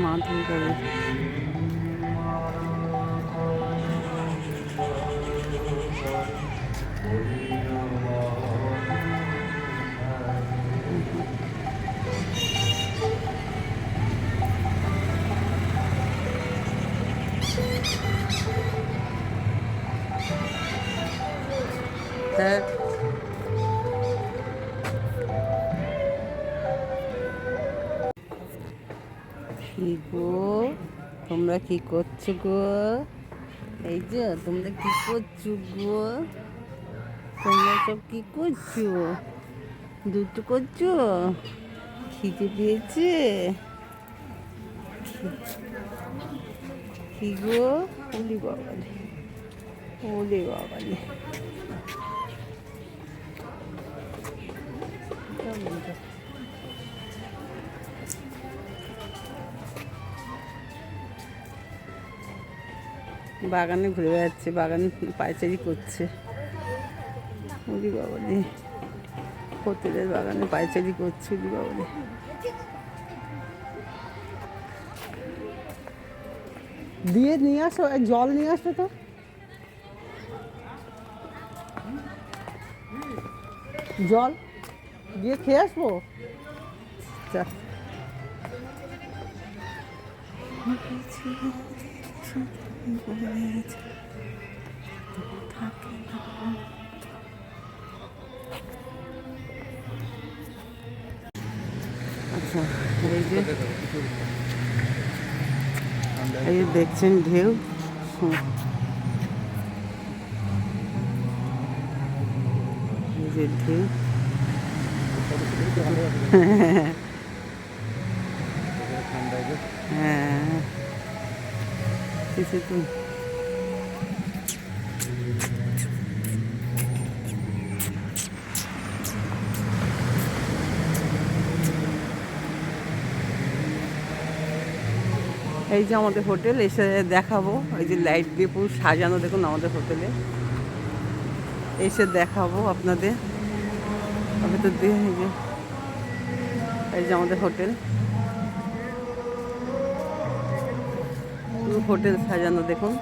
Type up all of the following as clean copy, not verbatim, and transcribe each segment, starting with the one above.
মা দুর্গাদের। হ্যাঁ, কি গো তোমরা কি করছো গো? এই যে তোমরা কি করছো গো? তোমরা সব কি করছো? দুটো করছো? খিদে পেয়েছে? কি গো? ওলি বাবালে, ওলি বাবালে। বাগানে ঘুরে বেড়াচ্ছে, বাগানে পায়চারি করছে। ওলি বাবালে, হোটেলের বাগানে পায়চারি করছে। ওলি বাবালে, দিয়ে নিয়ে আসো, জল নিয়ে আসবে তো। জল দিয়ে খেয়ে আসবো। আচ্ছা, এই যে দেখছেন ঢেউ। এই যে ঢেউ। হ্যাঁ, কিছু তো এই যে আমাদের হোটেল, এসে দেখাবো। এই যে লাইট দিয়ে পুরো সাজানো, দেখুন আমাদের হোটেলে এসে দেখাবো আপনাদের। ভেতর দিয়ে এই যে আমাদের হোটেল, পুরো হোটেল সাজানো দেখুন।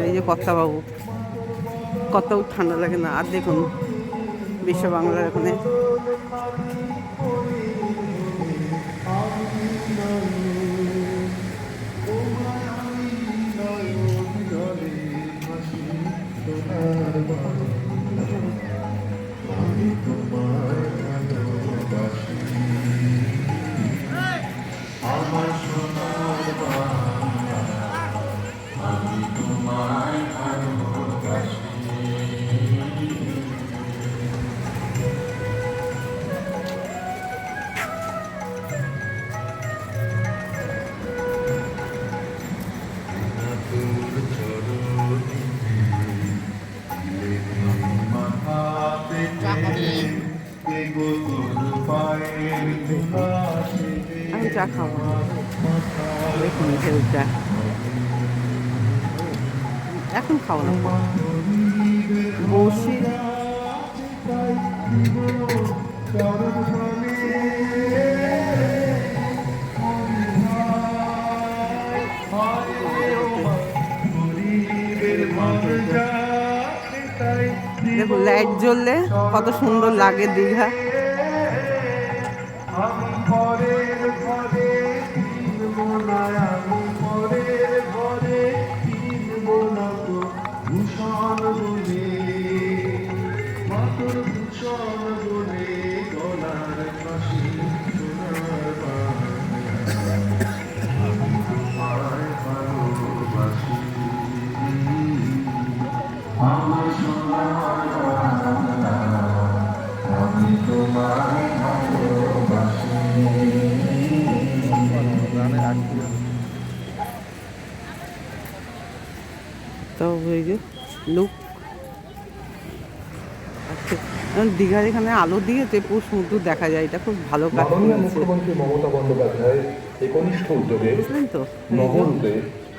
এই যে কর্তাবাবু, কতও ঠান্ডা লাগে না। আর দেখুন বিশ্ব বাংলার ওখানে আমি চা খাবো। দেখুন ঢেউটা, এখন খাবো না, বসে দেখুন লাইট জ্বললে কত সুন্দর লাগে দীঘা। তো ওই যে লুক দীঘার এখানে আলো দিয়েছে, পুরো সমুদ্র দেখা যায়। এটা খুব ভালো কাজ করেছে মুখ্যমন্ত্রী মমতা বন্দ্যোপাধ্যায়ের একনিষ্ঠ উদ্যোগে বুঝলেন তো। নবরূপে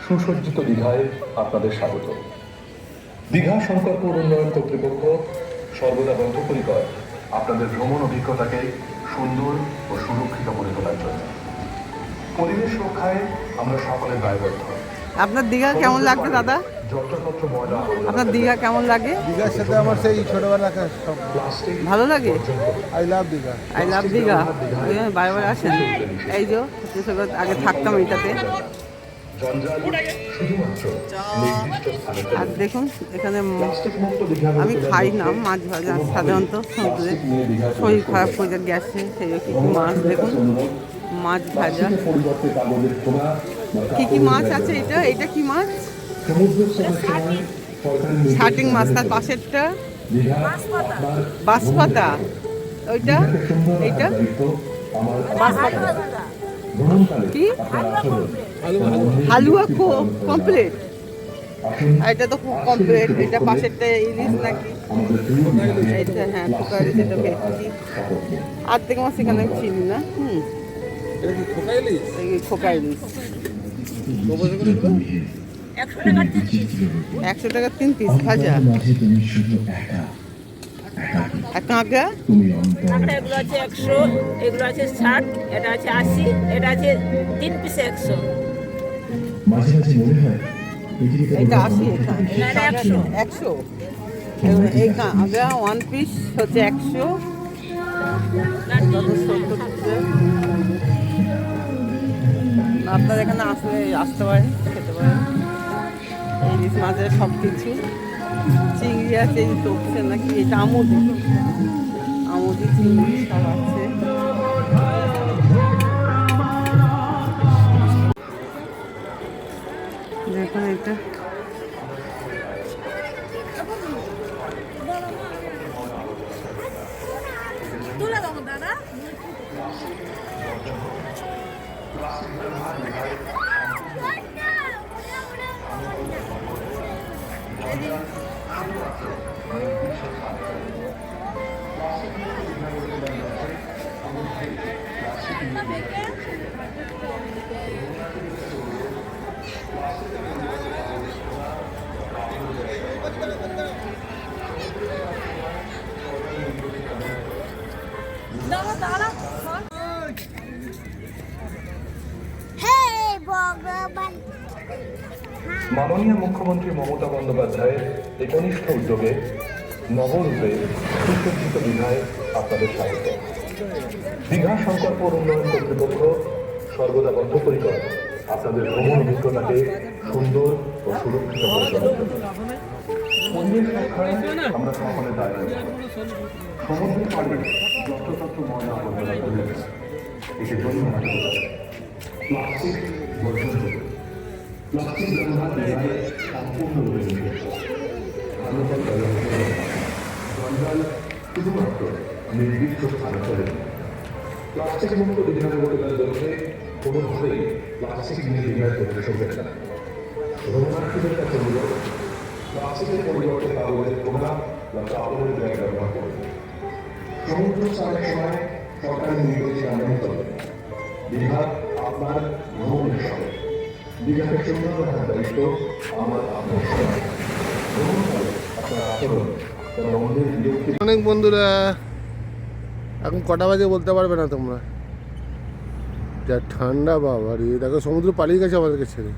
সুসজ্জিত দীঘায় আপনাদের স্বাগত। দীঘা শঙ্করপুর উন্নয়ন কর্তৃপক্ষ সর্বদা বদ্ধপরিকর আপনাদের ভ্রমণ অভিজ্ঞতাকে সুন্দর ও সুরক্ষিত করে তোলার জন্য। পরিবেশ রক্ষায় আমরা সকলে দায়বদ্ধ। আপনার দীঘা কেমন লাগছে দাদা? যত্রতত্র ময়লা আবর্জনা আপনার দীঘা কেমন লাগে? দীঘার সাথে আমার সেই ছোটবেলাকার সব প্লাস্টিক ভালো লাগে? I love Digha. I love Digha. ওই জন্য বারে বারে আসেন। এই যে আগে থাকতাম এইটাতে। জঞ্জাল শুধুমাত্র নির্দিষ্ট স্থানে আর দেখুন এখানে প্লাস্টিক মুক্ত দীঘা আমি খাই না মাছ ভাজা সাধারণত সমুদ্রে শরীর খারাপ করে যায় গ্যাসে, সেই কি কি মাছ দেখুন, মাছ ভাজা। পরিবর্তে কাগজের খোলা কি কি মাছ আছে? এটা এটা কি মাছ? সমুদ্র স্নানের সময় সরকারি শার্টিং মাছ। তার পাশেরটা দীঘা আপনার বাঁশপাতা। ওইটা এইটা বাঁশপাতা ভ্রমণকালে কি? আপনার আসলে হালুয়া কমপ্লিট। আসুন এটা তো খুব কমপ্লিট। এটা পাশেরটা ইলিশ নাকি? আমাদের প্রিয় দীঘাতে এটা হ্যাঁ পোকা ইলিশ, এটা ভেটকি। আর থেকে মাছ এখানে আমি চিনি না। এটা কি খোকা ইলিশ? এই খোকা ইলিশ 100 টাকা 3 পিস ভাজা। আর কাঁকড়া কাঁকড়া এগুলো আছে 100, এগুলো আছে 60, এটা আছে 80, এটা আছে 3 পিসে 100। মাঝে মাঝে মনে হয় এটা 80, না, এটা 100 100। এই কাঁকড়া 1 পিস হচ্ছে 100। আপনার এখানে আসতে পারেন, খেতে পারেন। এই ইলিশ মাছের সব কিছু, চিংড়ি আছে, এই টপসে নাকি, এটা আমুদি চিংড়ি সব আছে। দেখুন এটা মাননীয় মুখ্যমন্ত্রী মমতা বন্দ্যোপাধ্যায়ের একনিষ্ঠ উদ্যোগে নবরূপে সুসজ্জিত দীঘায় আপনাদের স্বাগত। দীঘা শঙ্করপুর উন্নয়ন কর্তৃপক্ষ সর্বদা বদ্ধপরিকর আপনাদের ভ্রমণ অভিজ্ঞতাকে সুন্দর ও সুরক্ষিত করে তোলার জন্য। পরিবেশ রক্ষায় আমরা সকলে দায়বদ্ধ। সমুদ্রের পাড়ে যত্রতত্র ময়লা আবর্জনা ফেলে একে জন্য প্লাস্টিক বর্জন করুন। প্লাস্টিক ব্যবহার দীঘায় সম্পূর্ণরূপে নিষিদ্ধ। জঞ্জাল শুধুমাত্র নির্দিষ্ট স্থানে চলে। প্লাস্টিক মুক্ত দীঘা গড়ে লক্ষ্যে কোনোভাবেই প্লাস্টিক নিয়ে দীঘায় প্রবেশ করবেন না। ভ্রমণার্থীদের কাছে অনুরোধ, প্লাস্টিকের পরিবর্তে কাগজের খোলা বা কাপড়ের ব্যাগ ব্যবহার করুন। সমুদ্র স্নানের সময় সরকারি নির্দেশনা মেনে চলবেন। দীঘা আপনার ভ্রমণের সময়। দীঘাকে সুন্দর রাখার দায়িত্ব আমার আপনার সবার। ভ্রমণকালে আপনার আচরণ যেন অন্যের বিরক্তি। অনেক বন্ধুরা এখন কটা বাজে বলতে পারবে না তোমরা। যা ঠান্ডা বাবা রে, দেখো সমুদ্র পালিয়ে গেছে আমাদেরকে ছেড়ে।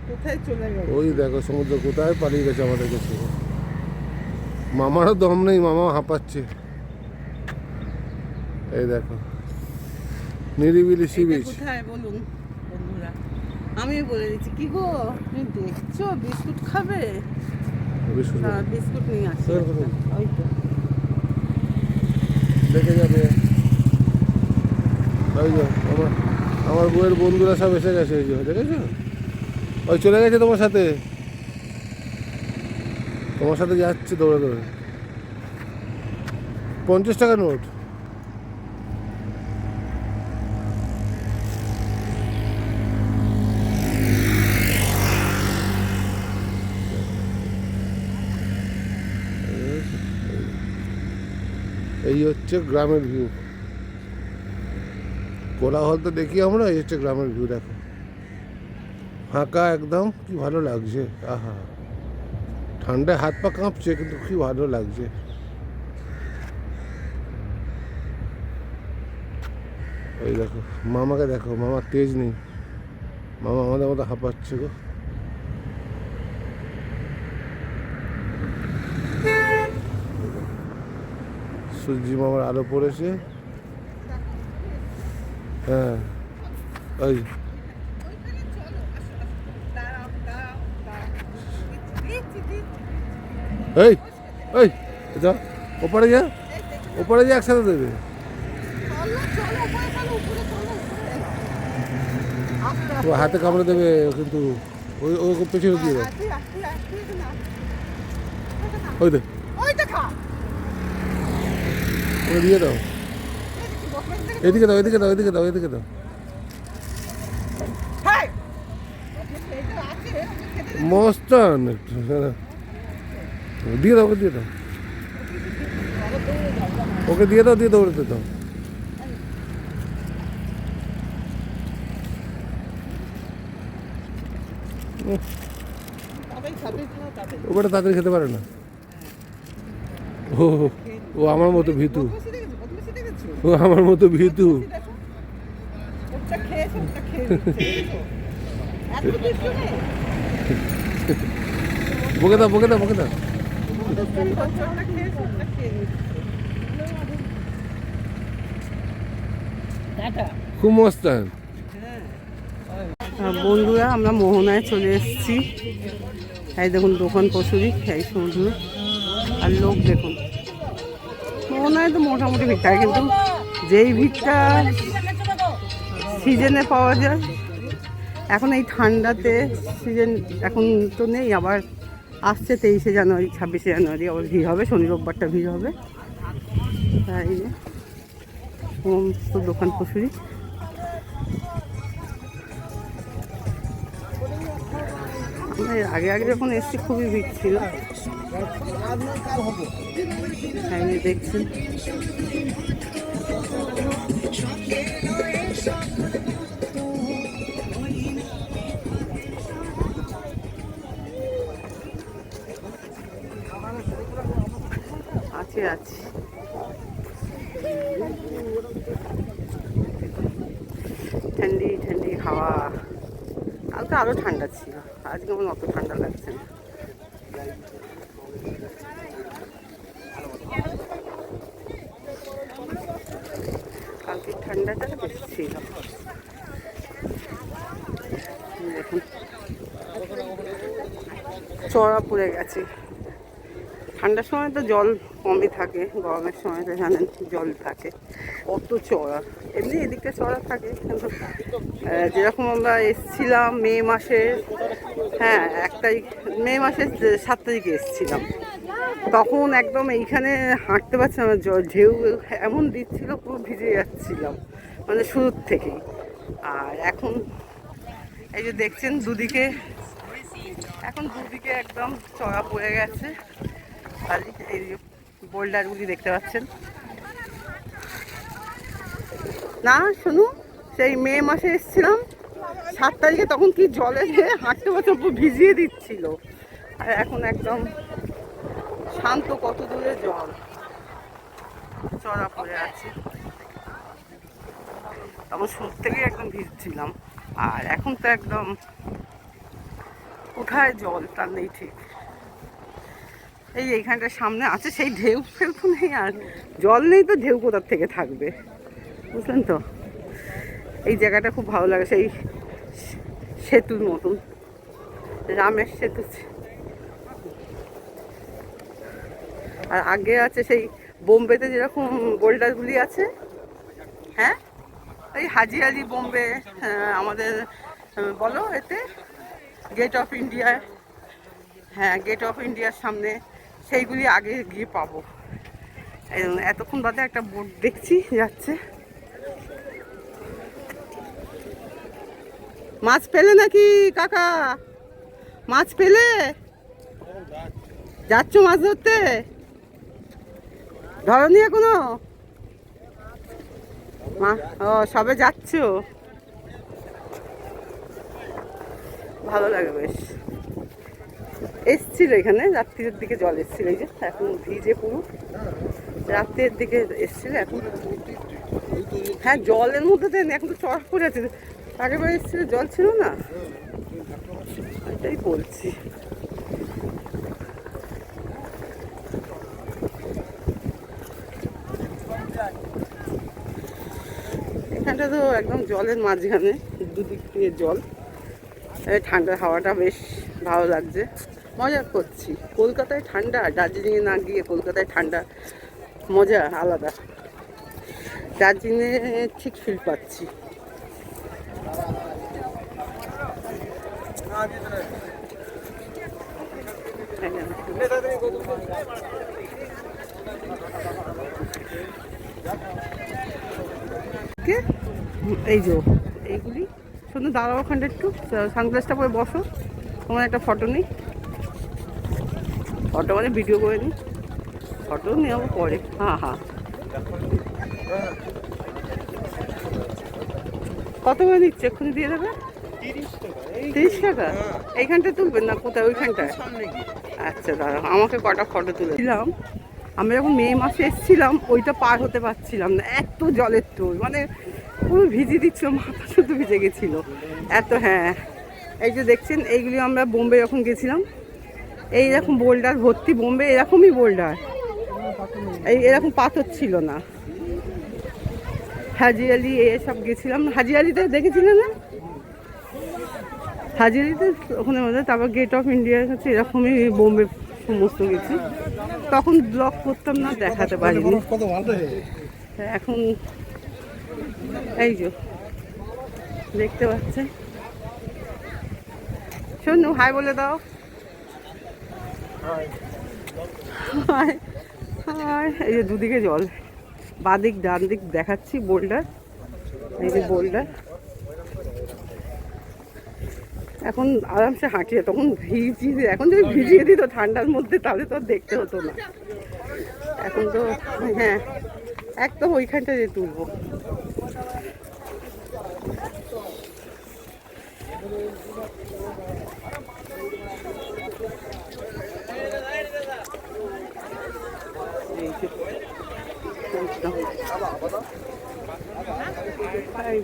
কোথায় চলে গেল? ওই দেখো সমুদ্র কোথায় পালিয়ে গেছে আমাদেরকে ছেড়ে। মামারও দম নেই, মামাও হাঁপাচ্ছে। এই দেখো নিরিবিলি সি বিচ। কোথায় বলুন বন্ধুরা, আমি বলে দিচ্ছি। কি গো তুমি দেখছো বিস্কুট খাবে? হ্যাঁ বিস্কুট নিয়ে আসছি। ওই তো দেখে যাবে। ওই যে আমার বউয়ের বন্ধুরা সব এসে গেছে। ওই যে দেখেছো, ওই চলে গেছে তোমার সাথে যাচ্ছে দৌড়ে দৌড়ে। 50 টাকা নোট। এই হচ্ছে গ্রামের ভিউ। কোলাহল তো দেখি আমরা, এই হচ্ছে গ্রামের ভিউ। দেখো ফাঁকা একদম, কি ভালো লাগছে। আহা ঠান্ডায় হাত পা কাঁপছে, কিন্তু কি ভালো লাগছে। ওই দেখো মামাকে দেখো, মামার তেজ নেই, মামা আমাদের মতো হাঁপাচ্ছে গো। সূর্যি মামার আলো পড়েছে। হ্যাঁ ওই এই ওই যা ওপারে যা, ওপারে যা, একসাথে দেবে। ও হাতে কামড়ে দেবে কিন্তু, ওই ও পেছনে দিয়ে দাও। ওই দেখ ওকে দিয়ে দাও, এদিকে দাও, এদিকে দাও, এদিকে দাও, এদিকে দাও। মস্তান একটু দিয়ে দাও, ওকে দিয়ে দাও, ওকে দিয়ে দাও, দিয়ে দৌড়তে দাও। ওটা তাড়াতাড়ি খেতে পারে না। ও ও আমার মতো ভীতু, ও আমার মতো ভীতু। বকে দাও, বকে দাও, বকে দাও। খুব মস্তান। বন্ধুরা আমরা মোহনায় চলে এসেছি। এই দেখুন দোকান কচুরি, এই সমুদ্র আর লোক দেখুন। মোহনায় তো মোটামুটি ভিড় থাকে, কিন্তু যেই ভিড়টা সিজনে পাওয়া যায়, এখন এই ঠান্ডাতে সিজন এখন তো নেই, আবার আসছে 23শে জানুয়ারি 26শে জানুয়ারি আবার ভিড় হবে, শনি রোববারটা ভিড় হবে। তাই সমস্ত দোকান কচুরি। আগে আগে যখন এসছি খুবই ভিড় ছিল, দেখছেন। আছে আছে ঠান্ডি ঠান্ডি হাওয়া। কালকে আরো ঠান্ডা ছিল, আজকে আমার অত ঠান্ডা লাগছে না। কালকে ঠান্ডাটা বেশি ছিল। দেখুন চড়া পড়ে গেছে। ঠান্ডার সময় তো জল কমই থাকে, গরমের সময় তো জানেন জল থাকে। অত চড়া, এমনি এদিকটা চড়া থাকে, কিন্তু যেরকম আমরা এসছিলাম মে মাসে, হ্যাঁ 1 তারিখ, মে মাসের 7 তারিখে এসছিলাম, তখন একদম এইখানে হাঁটতে পারছিলাম না, ঢেউ এমন দিচ্ছিল পুরো ভিজে যাচ্ছিলাম মানে শুরুর থেকেই। আর এখন এই যে দেখছেন দুদিকে, এখন দুদিকে একদম চড়া পড়ে গেছে। খালি এই যে বোল্ডারগুলি দেখতে পাচ্ছেন না। শুনুন, সেই মে মাসে এসেছিলাম 7 তারিখে, তখন কি জলে হাঁটতে পারছে পুরো ভিজিয়ে দিচ্ছিল। আর এখন একদম শান্ত, কত দূরে জল চড়া পড়ে আছে। তখন শুরু থেকেই একদম ভিজছিলাম, আর এখন তো একদম কোথায় জল তার নেই ঠিক। এইখানটার সামনে আছে, সেই ঢেউ ফেউ তো নেই, আর জল নেই তো ঢেউ কোথার থেকে থাকবে, বুঝলেন তো। এই জায়গাটা খুব ভালো লাগে, সেই সেতুর মতন, রামের সেতু। আর আগে আছে সেই বোম্বেতে যেরকম বোল্ডারগুলি আছে, হ্যাঁ এই হাজি আলি বোম্বে, আমাদের বলো এতে গেট অফ ইন্ডিয়া, হ্যাঁ গেট অফ ইন্ডিয়ার সামনে, সেইগুলি আগে গিয়ে পাবো। এতক্ষণ বাদে একটা বোট দেখছি যাচ্ছে। মাছ পেলে নাকি কাকা? মাছ পেলে? যাচ্ছ মাছ ধরতে? ধরনি এখনো? ও সবে যাচ্ছ, ভালো লাগে বেশ। এসছিল এখানে রাত্রির দিকে জল এসছিল, এই যে এখন ভিজে পুরো, রাত্রের দিকে এসছিল এখন। হ্যাঁ জলের মধ্যে দেন, এখন তো চড়া পড়ে আছে, আগেরবার এসছিল জল ছিল না, এটাই বলছি। এখানটা তো একদম জলের মাঝখানে, দুদিক দিয়ে জল, ঠান্ডা হাওয়াটা বেশ ভালো লাগছে, মজা করছি। কলকাতায় ঠান্ডা, দার্জিলিংয়ে না গিয়ে কলকাতায় ঠান্ডা মজা আলাদা, দার্জিলিংয়ে ঠিক ফিল পাচ্ছি। এই যে এইগুলি সুন্দর, দাঁড়াও ওখানটা একটু, সানগ্লাসটা পরে বসো, তোমার একটা ফটো নিই, ফটো মানে ভিডিও করে নিই, ফটো নেওয়া পরে। হ্যাঁ হ্যাঁ, কত করে দিচ্ছে? এক্ষুনি দিয়ে দেবে। 30 টাকা? এইখানটা তুলবেন না কোথায়? ওইখানটায়? আচ্ছা দাঁড়াও, আমাকে কটা ফটো তুলে দিলাম। আমি যখন মে মাসে এসেছিলাম ওইটা পার হতে পারছিলাম না, এত জলের তোর, মানে পুরো ভিজে দিচ্ছিল, মাথা শুধু ভিজে গেছিলো এত। হ্যাঁ এই যে দেখছেন, এইগুলি আমরা বোম্বে যখন গেছিলাম, এইরকম বোল্ডার ভর্তি, বোম্বে এরকমই বোল্ডার, এরকম পাথর ছিল না। হাজি আলি এসব গেছিলাম, হাজি আলিতে দেখেছিলেন না? হাজি আলিতে ওখানে মধ্যে, তারপর গেট অফ ইন্ডিয়ার কাছে এরকমই বোম্বে সমস্ত গেছি, তখন ব্লগ করতাম না, দেখাতে পারিনি। এখন এই যে দেখতে পাচ্ছেন, শোনো হাই বলে দাও। High high. এই যে দুদিকে জল, বাদিক ডান দিক দেখাচ্ছি বোল্ডার, এই যে বোল্ডার। এখন আরামসে হাঁটিয়ে, তখন ভিজিয়ে, এখন যদি ভিজিয়ে দিত ঠান্ডার মধ্যে তাহলে তো আর দেখতে হতো না। এখন তো হ্যাঁ একদম ওইখানটা যে তুলবো।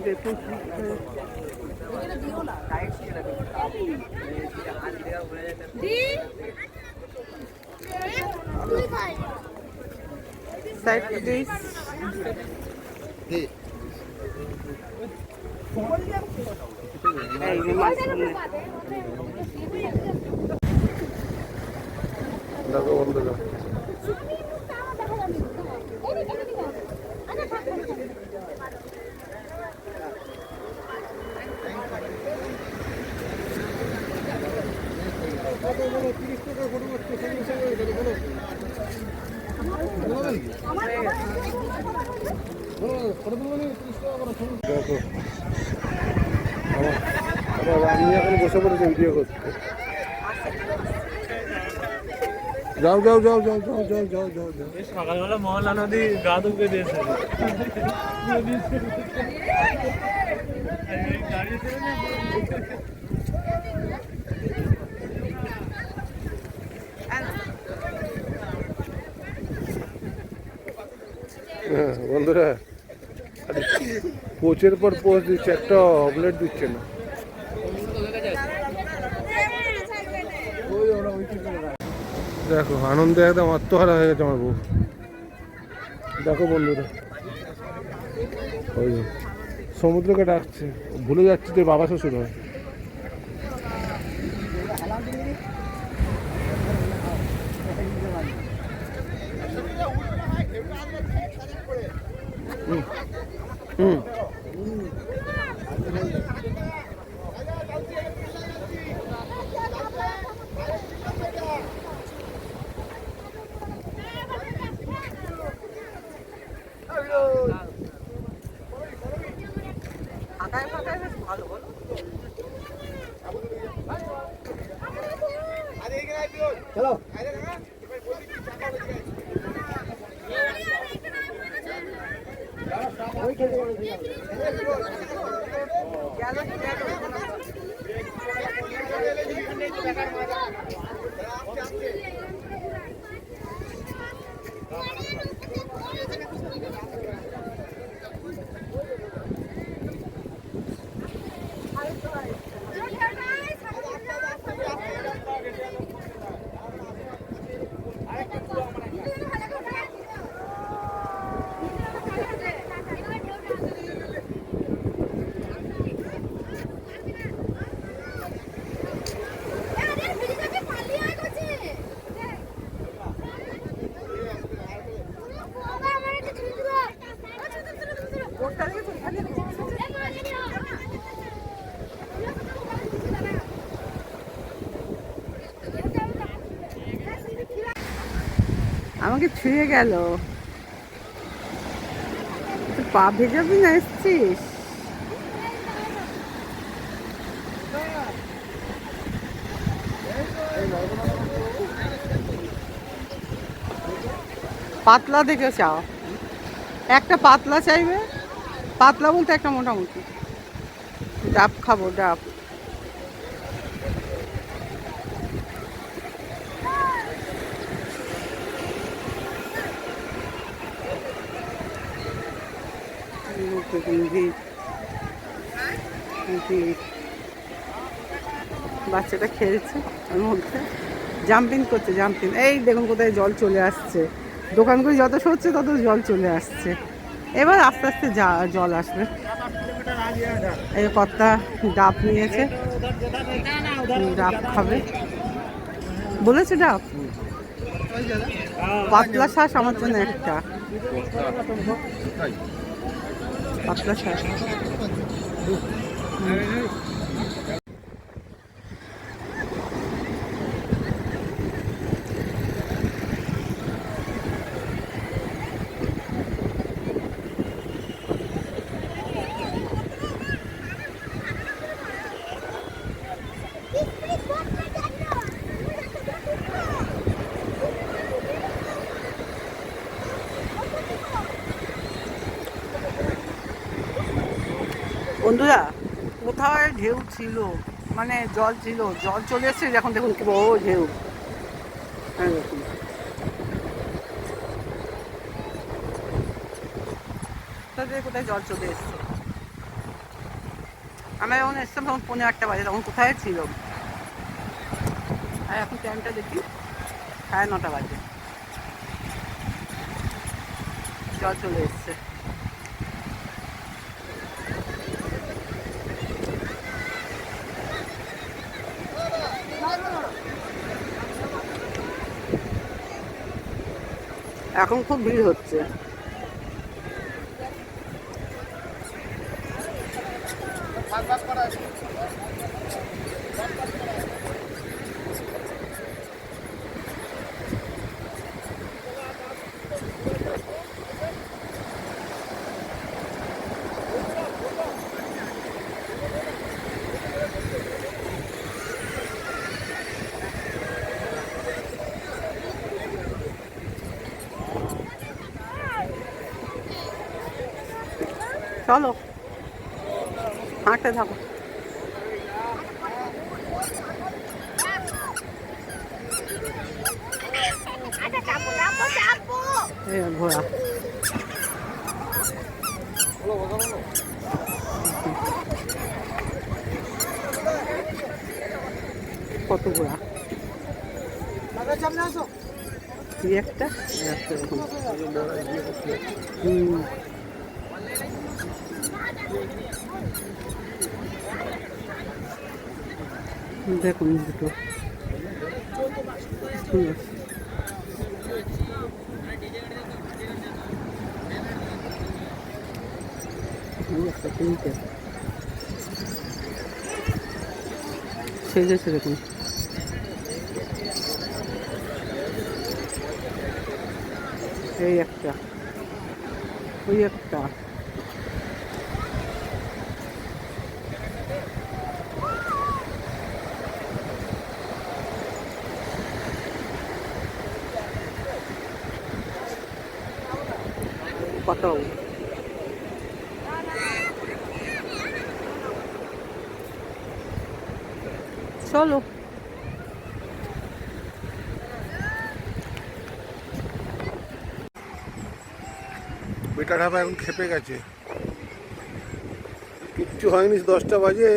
দেখুন সাইড প্লিজ। এই যে মাঝখানে দেখো বন্ধুরা, দেখো আমি এখন বসে পড়েছি ভিডিও করতে। যাও যাও যাও যাও যাও যাও যাও যাও যাও। সকালবেলা মহলা নদী গা ধুকে দিয়েছে। হ্যাঁ বন্ধুরা, পোচের পর পোচ দিচ্ছে, একটা অমলেট দিচ্ছে না। দেখো আনন্দে একদম আত্মহারা হয়ে গেছে আমার বউ। দেখো বন্ধুরা, ওই সমুদ্রকে ডাকছে, ভুলে যাচ্ছি যে বাবা শ্বশুর হয়। হুম ফাঁকায় ফাঁকায় বেশ ভালো, বলো। চলো গেল আমাকে ছুঁয়ে গেল। তুই পা ভেজাবি না, এসছিস? পাতলা দেখে চাও, একটা পাতলা চাইবে, পাতলা বলতে একটা মোটামুটি। ডাব খাবো, ডাব। বাচ্চাটা খেলছে, ওর মধ্যে জাম্পিং করছে, জাম্পিং। এই দেখুন কোথায় জল চলে আসছে, দোকানগুলি যত সরছে তত জল চলে আসছে। এবার আস্তে আস্তে জল আসবে। এই কর্তা ডাব নিয়েছে, ডাব খাবে বলেছে। ডাব পাতলা শ্বাস আমার জন্য একটা, পাতলা শ্বাস। বন্ধুরা, কোথায় ঢেউ ছিল, মানে জল ছিল, জল চলে এসছে। এখন দেখুন কি বড় ঢেউ। হ্যাঁ দেখুন, কোথায় জল চলে এসছে। আমরা যখন এসছিলাম তখন 1:15 বাজে, তখন কোথায় ছিল। আর এখন টাইমটা দেখি 9:30 বাজে, জল চলে এসছে। এখন খুব ভিড় হচ্ছে। চলো হাঁটতে থাকো। ঘোড়া কত ঘোড়া, একটা দেখুন দুটো তিনটে সেজেছে দেখুন। এই একটা, ওই একটা, কত চলো হালকা ঢাবা এখন খেপে গেছে, কিচ্ছু হয়নি, 10টা বাজে।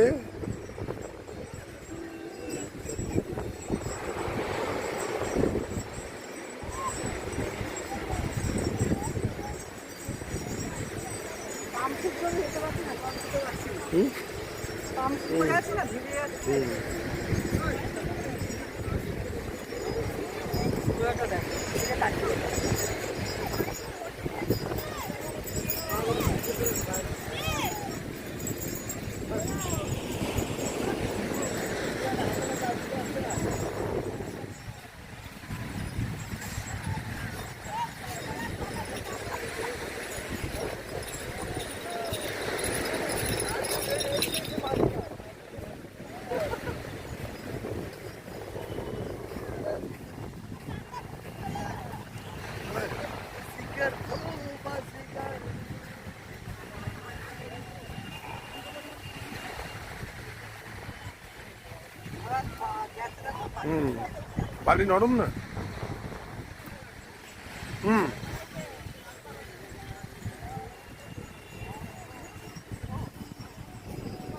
হুম বালি নরম না।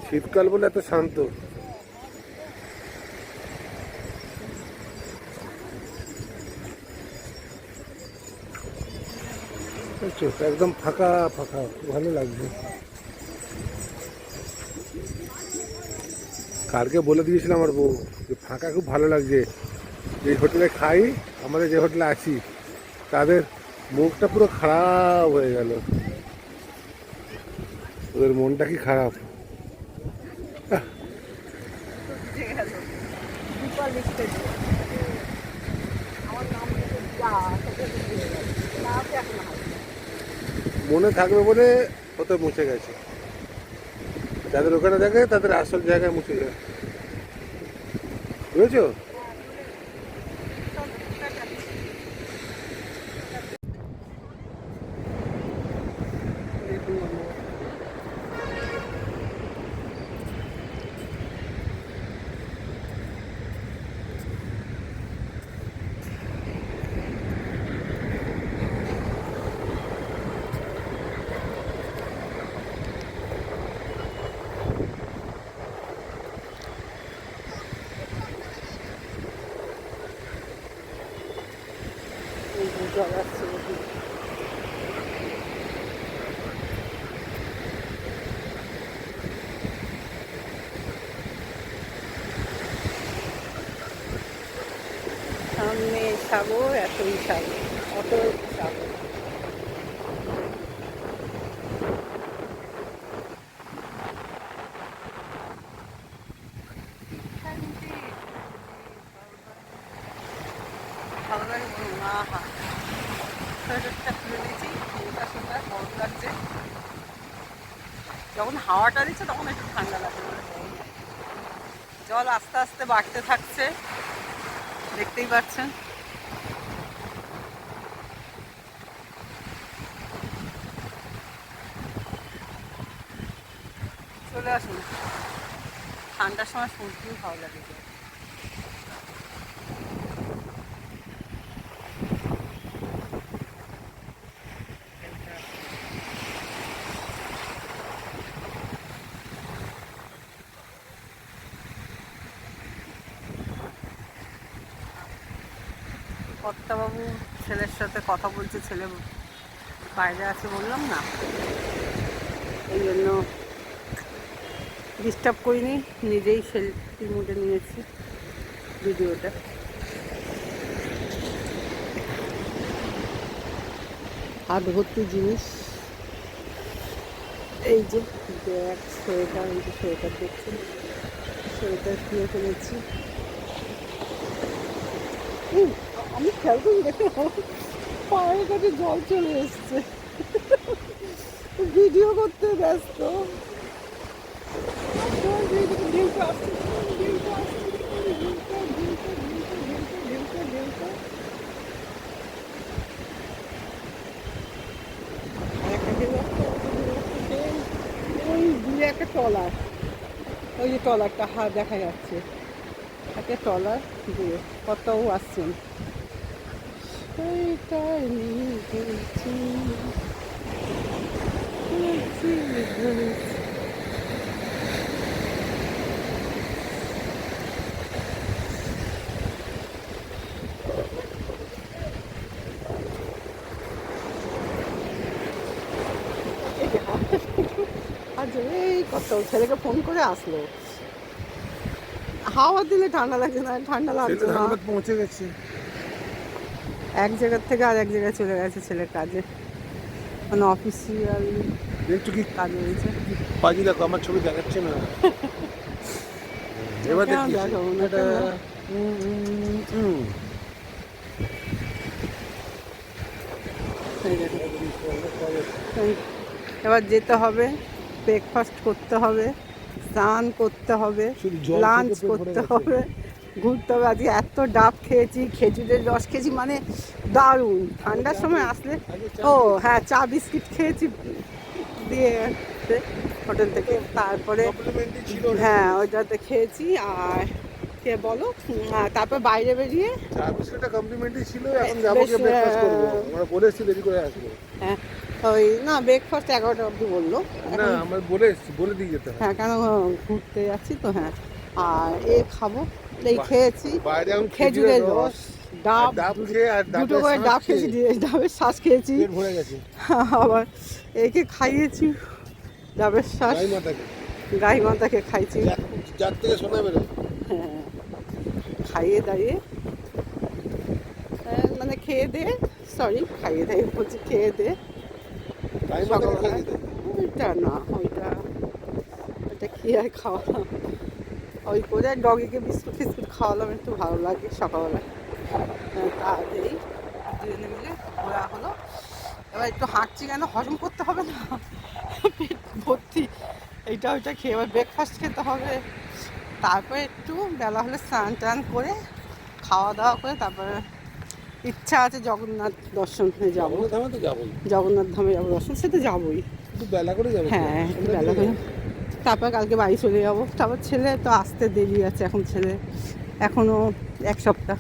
শীতকাল বলে এত শান্ত। একদম ফাঁকা ফাঁকা, ভালো লাগবে। কালকে বলে দিয়েছিলাম আমার বউ যে ফাঁকা খুব ভালো লাগছে। যে হোটেলে খাই, আমাদের যে হোটেলে আছি, তাদের মুখটা পুরো খারাপ হয়ে গেল। ওদের মনটা কি খারাপ। মনে থাকবে বলে কত মুছে গেছে, যাদের ওখানে দেখে তাদের আসল জায়গায় মুছে যায়, বুঝেছো? জল আসছে। সামনে সাগর, এতই সাগর, অতই সাগর। ভালো লাগে না, সোয়েটারটা খুলে নিয়েছি, দিনটা সুন্দর গরম লাগছে। যখন হাওয়াটা দিচ্ছে তখন একটু ঠান্ডা লাগছে। জল আস্তে আস্তে বাড়তে থাকছে, দেখতেই পাচ্ছেন। চলে আসুন, ঠান্ডার সময় সূর্যও ভালো লাগে। কর্তাবাবু ছেলের সাথে কথা বলছে, ছেলে বাইরে আছে বললাম না, এই জন্য ডিস্টার্ব করিনি, নিজেই সেলফি মোডে নিয়েছি ভিডিওটা। হাত ভর্তি জিনিস, এই যে ব্যাগ, সোয়েটার, এই যে সোয়েটার দেখছেন, সোয়েটার কিনে ফেলেছি। আমি খেয়াল করি দেখো পায়ের কাছে জল চলে এসছে, ভিডিও করতে ব্যস্ত। ওই দূরে একটা ট্রলার, ওই যে ট্রলারটা দেখা যাচ্ছে, একটা ট্রলার দূরে, কতও আসছেন। সেইটাই নিয়ে গেছি। আর এই কত ছেলেকে ফোন করে আসলো, হাওয়া দিলে ঠান্ডা লাগছে না, ঠান্ডা লাগছে না। ধানবাদ পৌঁছে গেছে। এক জায়গার থেকে আর এক জায়গায় চলে গেছে ছেলের কাজে, মানে অফিসিয়াল দেখছো কি কাজ হয়েছে। পাজি দেখো, আমার ছবি দেখাচ্ছে না। এবার কেন দেখি দেখাবো না, এটা এই দেখো। এবার যেতে হবে, ব্রেকফাস্ট করতে হবে, স্নান করতে হবে, শুধু জল লাঞ্চ খেতে পেট ভরে করতে গেছে। হবে, ঘুরতে হবে। আজকে এত ডাব খেয়েছি, খেজুরের রস খেয়েছি, মানে দারুণ। ঠান্ডার সময় আসলে, ও হ্যাঁ চা বিস্কিট খেয়েছি দিয়ে হোটেল থেকে, তারপরে কমপ্লিমেন্টারি ছিল। হ্যাঁ ওইটাতে খেয়েছি। আর কে বলো, তারপর বাইরে বেরিয়ে চা বিস্কুটটা কমপ্লিমেন্টারি ছিল। এখন যাবো বেশ, গিয়ে ব্রেকফাস্ট করবো। আমরা বলে এসেছি দেরি করে আসবো। হ্যাঁ ওই না ব্রেকফাস্ট 11টা অবধি বললো। না আমরা বলে এসেছি, বলে দিয়ে যেতে হয়। হ্যাঁ কেন ঘুরতে যাচ্ছি তো, হ্যাঁ। আর এ খাবো, এই খেয়েছি বাইরে এখন খেজুরের রস, ডাব, ডাব খেয়ে আর দুটো করে ডাব খেয়েছি, ডাবের শ্বাস খেয়েছি, পেট ভরে গেছে। আবার একে খাইয়েছি ডাবের শ্বাস, গাই মাতাকে গাই মাতাকে খাইছি। যার থেকে শোনা বেরোয়। হ্যাঁ খাইয়ে দাইয়ে মানে খেয়ে দে, সরি খাইয়ে দাইয়ে বলছি, খেয়ে দে গাই মাতাকে খাই দিতে। ওইটা না, ওইটা ওইটা কি আর খাওয়ালাম, ওই করে ডগিকে বিস্কুট ফিস্কুট খাওয়ালাম, একটু ভালো লাগে সকালবেলায়। তারপরেই দুজনে মিলে ঘোরা হলো। এবার একটু হাঁটছি, কেন হজম করতে হবে না, পেট ভর্তি এইটা ওইটা খেয়ে এবার ব্রেকফাস্ট খেতে হবে। তারপরে একটু বেলা হলে স্নান টান করে খাওয়া দাওয়া করে তারপরে ইচ্ছা আছে জগন্নাথ দর্শনে যাবো, ধামে তো যাবোই, জগন্নাথ ধামে যাবো দর্শন, সে তো যাবোই। একটু বেলা করে যাবো। হ্যাঁ একটু বেলা করে, তারপর কালকে বাড়ি চলে যাবো। তারপর ছেলে তো আসতে দেরি আছে, এখন ছেলে এখনও 1 সপ্তাহ,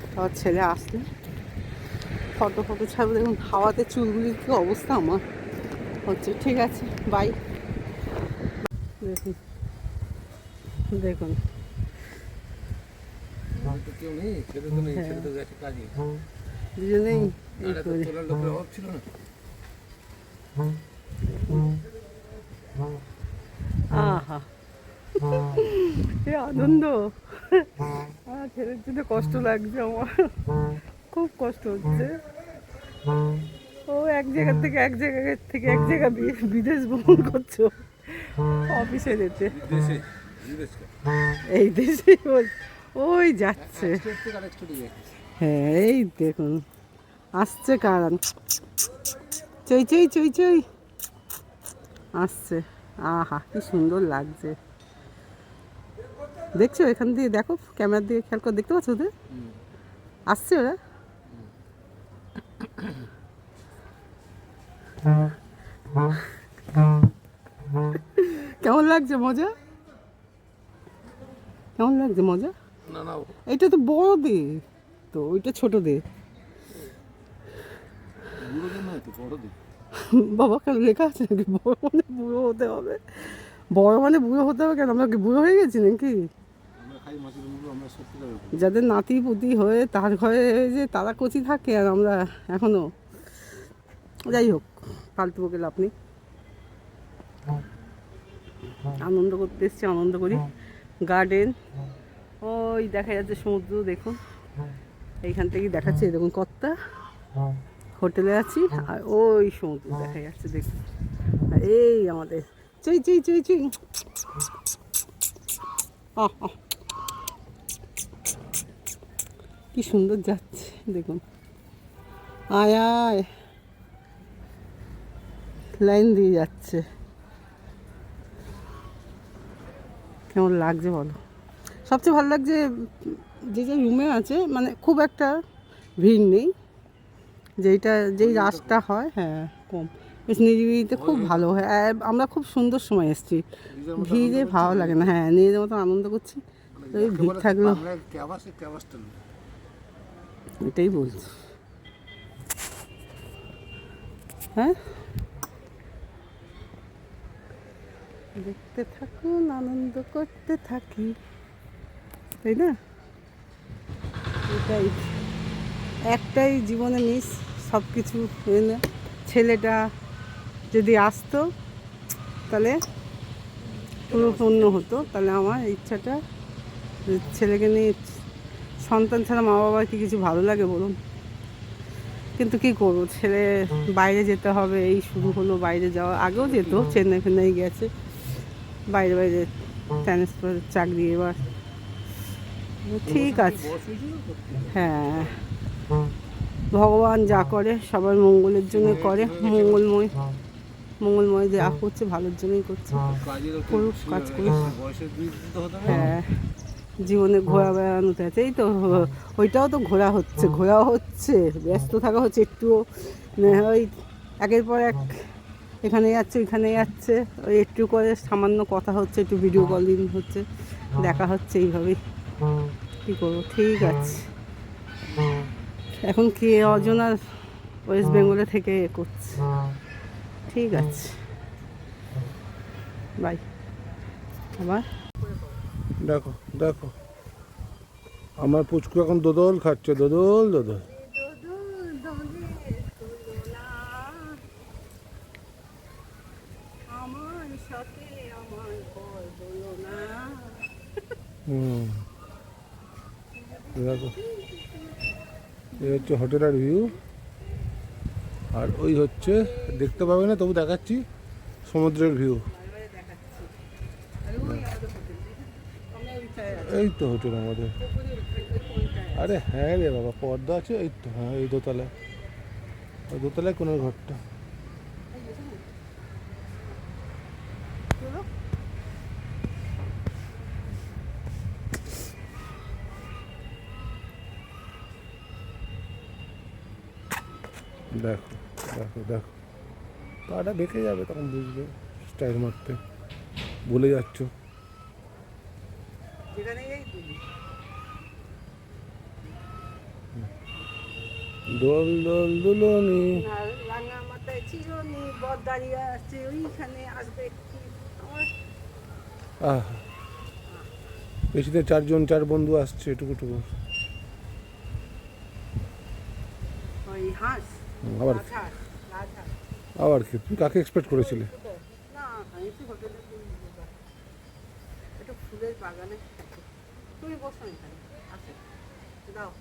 তারপর ছেলে আসলে ফটো ফটো ছাড়বো। দেখুন হাওয়াতে চুলগুলির কী অবস্থা আমার হচ্ছে। ঠিক আছে, বাই। দেখুন দেখুন কেউ নেই, ছেলে তো নেই, ছেলে তো গেছে কাজে। দুজনেই এই তো করে। তোলার লোকের অভাব ছিল না। আহা এ আনন্দ। ছেলের জন্য কষ্ট লাগছে আমার, খুব কষ্ট হচ্ছে। ও এক জায়গা থেকে এক জায়গা বিদেশ ভ্রমণ করছো অফিসে যেতে, দেশে বিদেশে এই দেশে ওই যাচ্ছে। হ্যাঁ এই দেখুন আসছে কারণ চই চই চই চই আসছে। আহা কি সুন্দর লাগছে, দেখছো এখান দিয়ে, দেখো ক্যামেরার দিকে খেয়াল করে দেখতে পাচ্ছ ওদের আসছে ওরা। কেমন লাগছে মজা, কেমন লাগছে মজা? না না এইটা তো বড় দে, তো ওইটা ছোট দে। বুড়ো দিন নয় তো, বড় দিন। বাবা কেন লেখা আছে নাকি বড় মানে বুড়ো হতে হবে? বড় মানে বুড়ো হতে হবে কেন? আমরা কি বুড়ো হয়ে গেছি নাকি? আমরা খাই মাছের মুড়ো, আমরা সত্যি করে। যাদের নাতি পুতি হয়ে তার ঘরে যে তারা কচি থাকে আর আমরা এখনো, যাই হোক ফালতু বকে লাভ নেই। আনন্দ করতে এসছি, আনন্দ করি। গার্ডেন ওই দেখা যাচ্ছে সমুদ্র, দেখুন এইখান থেকেই দেখাচ্ছে। দেখুন কত্তা হোটেলে আছি আর ওই সমুদ্র দেখা যাচ্ছে, দেখুন। আর এই আমাদের চই চই চই চই, কি সুন্দর যাচ্ছে দেখুন। আয় আয় লাইন দিয়ে যাচ্ছে, কেমন লাগছে বলো? সবচেয়ে ভালো লাগছে যে যে রুমে আছে, মানে খুব একটা ভিড় নেই, যেই রাতটা হয় হ্যাঁ কম, বেশ নিরিবিলিতে খুব ভালো হয়। আর আমরা খুব সুন্দর সময় এসেছি, ভিড়ে ভালো লাগে না। হ্যাঁ নিজেদের মতো আনন্দ করছি, ওই ভিড় থাকলো, এটাই বলছি। হ্যাঁ দেখতে থাকুন, আনন্দ করতে থাকি, তাই না? এটাই একটাই জীবনে মিস, সব কিছু এনে ছেলেটা যদি আসতো তাহলে পুরো পূর্ণ হতো। তাহলে আমার ইচ্ছাটা, ছেলেকে নিয়ে, সন্তান ছাড়া মা বাবার কি কিছু ভালো লাগে বলুন? কিন্তু কি করবো, ছেলে বাইরে যেতে হবে, এই শুরু হলো বাইরে যাওয়া। আগেও যেত, চেন্নাই ফেন্নাই গেছে, বাইরে বাইরে ট্রান্সফার চাকরি। এবার ঠিক আছে, হ্যাঁ, ভগবান যা করে সবার মঙ্গলের জন্য করে, মঙ্গলময় যা করছে ভালোর জন্যই করছে, করুক, কাজ করুক। হ্যাঁ, জীবনে ঘোরা বেড়ানোতে আছে, এই তো ওইটাও তো ঘোরাও হচ্ছে, ব্যস্ত থাকা হচ্ছে একটুও, ওই একের পর এক এখানে যাচ্ছে ওইখানে যাচ্ছে, ওই একটু করে সামান্য কথা হচ্ছে, একটু ভিডিও কলিং হচ্ছে, দেখা হচ্ছে, এইভাবেই। কী করবো, ঠিক আছে। এখন কে অজনা ওয়েস্ট বেঙ্গলে থেকে করছে, ঠিক আছে, বাই। আবার দেখো দেখো, আমার পুচকু এখন দোদল খাচ্ছে, দোদল দোদল। দেখো, এই হচ্ছে হোটেলের ভিউ, আর ওই হচ্ছে, দেখতে পাবে না তবু দেখাচ্ছি, সমুদ্রের ভিউ। এই তো হোটেল আমাদের। আরে হ্যাঁ রে বাবা, পর্দা আছে, এই তো, হ্যাঁ, এই দোতলায়, ওই দোতলায় কোনের ঘরটা। দেখো দেখো দেখো, পাটা বেঁকে যাবে, তখন বুঝবে স্টাইল মারতে, ভুলে যাচ্ছ। দোল দোল দুলনি, রাঙা মাথায় চিরনি, বর দাঁড়িয়ে আসছে ওইখানে, আসবে কি আমার। আহ, বেশিতে 4 জন 4 বন্ধু আসছে, এটুকুটুকু। ওই হাঁস, আবার রাজহাঁস, রাজহাঁস। আবার কি, তুমি কাকে এক্সপেক্ট করেছিলে? না, আমি তো হোটেলে একটু ফুলের বাগানে থাকি। তুমি বসো এখানে, আসো, দাও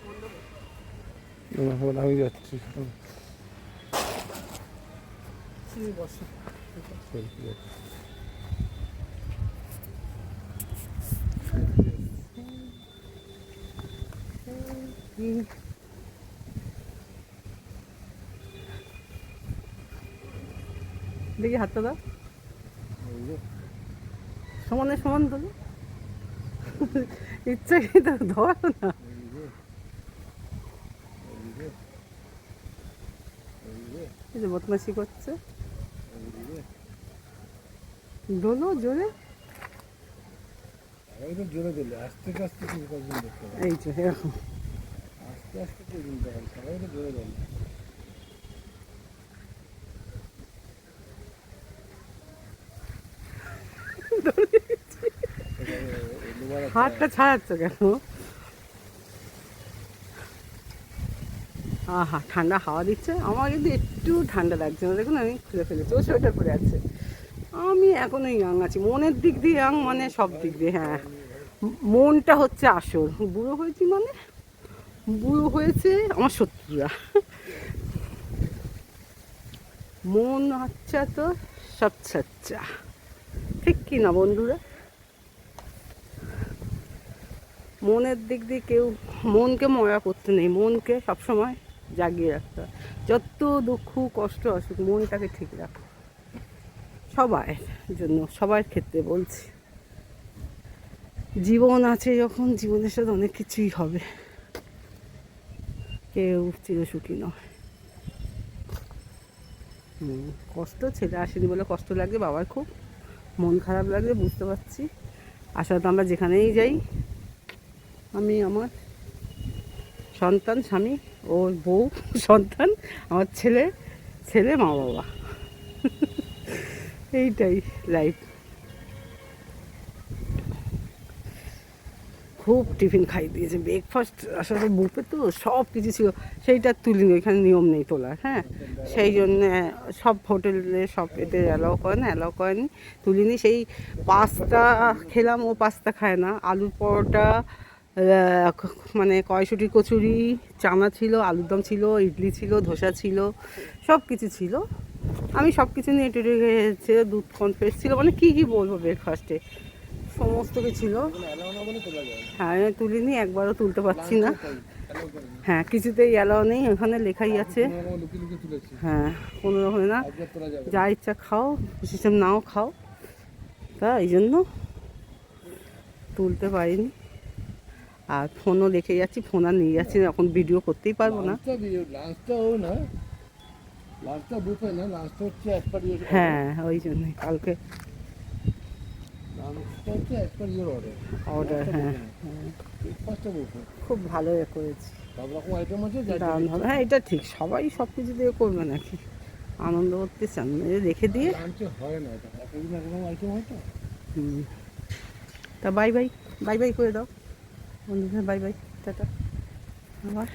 বন্ধ করো। আমি যাচ্ছি। তুমি বসো। দেখি হাতটা দাও, সমানে সমান দেবো, ইচ্ছা কি তো ধরো না। এই যে বদমাশি করছে, দোলো জোরে, একদম জোরে দিলে, আস্তে আস্তে দেখতে হবে, এই যে এরকম। আস্তে আস্তে দিতে হবে, সবাই তো জোরে দিলে। হাতটা ছাড়াচ্ছ কেন? আহা, ঠান্ডা হাওয়া দিচ্ছে, আমার কিন্তু একটু ঠান্ডা লাগছে না, দেখুন আমি খুলে ফেলেছি, ও সোয়েটার পরে আছে। আমি এখনো ইয়াং আছি, মনের দিক দিয়ে ইয়াং, মানে সব দিক দিয়ে, হ্যাঁ, মনটা হচ্ছে আসল। বুড়ো হয়েছি মানে, বুড়ো হয়েছে আমার শত্রুরা। মন আচ্ছা তো সব সচ্চা, ঠিক কি না বন্ধুরা? মনের দিক দিয়ে কেউ, মনকে মরা করতে নেই, মনকে সবসময় জাগিয়ে রাখতে হয়। যত দুঃখ কষ্ট আসুক, মনটাকে ঠিক রাখো, সবার জন্য, সবার ক্ষেত্রে বলছি। জীবন আছে যখন, জীবনের সাথে অনেক কিছুই হবে, কেউ চিরসুখী নয়। কষ্ট, ছেলে আসেনি বলে কষ্ট লাগছে বাবার, খুব মন খারাপ লাগছে, বুঝতে পারছি। আসলে তো আমরা যেখানেই যাই, আমি আমার সন্তান, স্বামী, ওর বউ, সন্তান, আমার ছেলে, মা বাবা। এইটাই লাইফ। খুব টিফিন খাই দিয়েছে, ব্রেকফাস্ট আসলে বুফে তো সব কিছু ছিল, সেইটা তুলিনি, ওইখানে নিয়ম নেই তোলার, হ্যাঁ, সেই জন্যে সব হোটেলে সব এতে অ্যালাউ করেনি, তুলিনি। সেই পাস্তা খেলাম, ও পাস্তা খায় না। আলুর পরোটা, মানে কড়াইশুঁটির কচুরি, চানা ছিল, আলুর দম ছিল, ইডলি ছিল, ধোসা ছিল, সব কিছু ছিল। আমি সব কিছু নিয়ে টেটে গেছে, দুধ কনফ্লেক্স ছিল, মানে কী বলবো, ব্রেকফাস্টে সমস্ত কিছু ছিল। হ্যাঁ, আমি তুলিনি, একবারও তুলতে পারছি না। হ্যাঁ, কিছুতেই অ্যালাও নেই, ওখানে লেখাই আছে। হ্যাঁ, কোনো রকম না, যা ইচ্ছা খাও, সিস্টেম নাও খাও, তা এই জন্য তুলতে পারিনি। আর ফোনও রেখে যাচ্ছি, ফোন আর নিয়ে যাচ্ছি না, এখন ভিডিও করতেই পারবো না। হ্যাঁ, ওই জন্যই কালকে অর্ডার। হ্যাঁ, খুব ভালো করেছি, দারুণ হবে। হ্যাঁ, এটা ঠিক, সবাই সব কিছু দিয়ে করবে নাকি, আনন্দ করতে চান, রেখে দিয়ে। হুম, তা বাই বাই, বাই বাই করে দাও বন্ধুদের, বাই বাই, টাটা। আবার